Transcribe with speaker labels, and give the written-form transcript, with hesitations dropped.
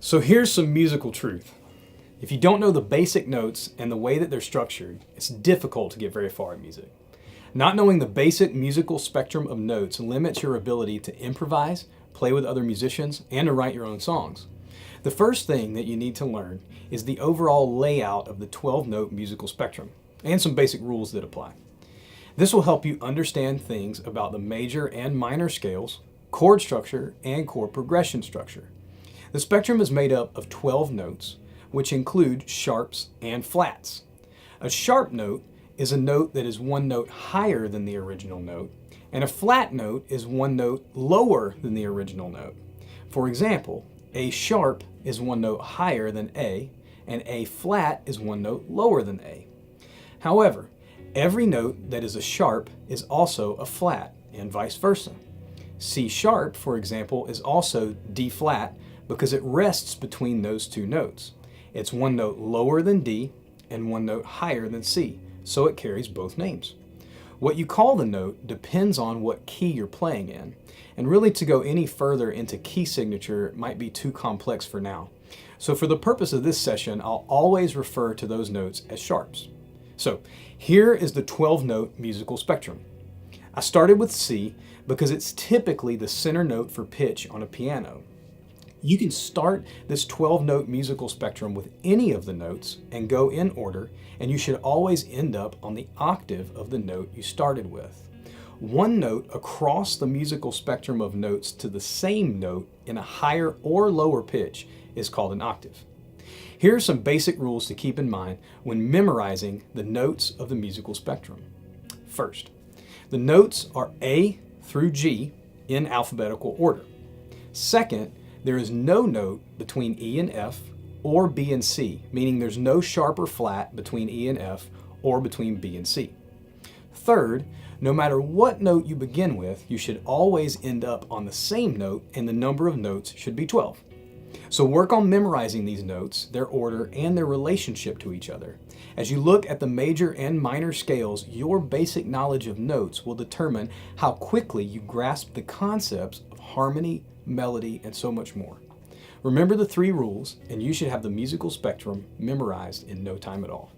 Speaker 1: So here's some musical truth. If you don't know the basic notes and the way that they're structured, it's difficult to get very far in music. Not knowing the basic musical spectrum of notes limits your ability to improvise, play with other musicians, and to write your own songs. The first thing that you need to learn is the overall layout of the 12-note musical spectrum and some basic rules that apply. This will help you understand things about the major and minor scales, chord structure, and chord progression structure. The spectrum is made up of 12 notes, which include sharps and flats. A sharp note is a note that is one note higher than the original note, and a flat note is one note lower than the original note. For example, A sharp is one note higher than A, and A flat is one note lower than A. However, every note that is a sharp is also a flat, and vice versa. C sharp, for example, is also D flat because it rests between those two notes. It's one note lower than D and one note higher than C, so it carries both names. What you call the note depends on what key you're playing in, and really to go any further into key signature might be too complex for now. So for the purpose of this session, I'll always refer to those notes as sharps. So here is the 12-note musical spectrum. I started with C because it's typically the center note for pitch on a piano. You can start this 12-note musical spectrum with any of the notes and go in order, and you should always end up on the octave of the note you started with. One note across the musical spectrum of notes to the same note in a higher or lower pitch is called an octave. Here are some basic rules to keep in mind when memorizing the notes of the musical spectrum. First, the notes are A through G in alphabetical order. Second, there is no note between E and F or B and C, meaning there's no sharp or flat between E and F or between B and C. Third, no matter what note you begin with, you should always end up on the same note, and the number of notes should be 12. So work on memorizing these notes, their order, and their relationship to each other. As you look at the major and minor scales, your basic knowledge of notes will determine how quickly you grasp the concepts of harmony, melody, and so much more. Remember the 3 rules, and you should have the musical spectrum memorized in no time at all.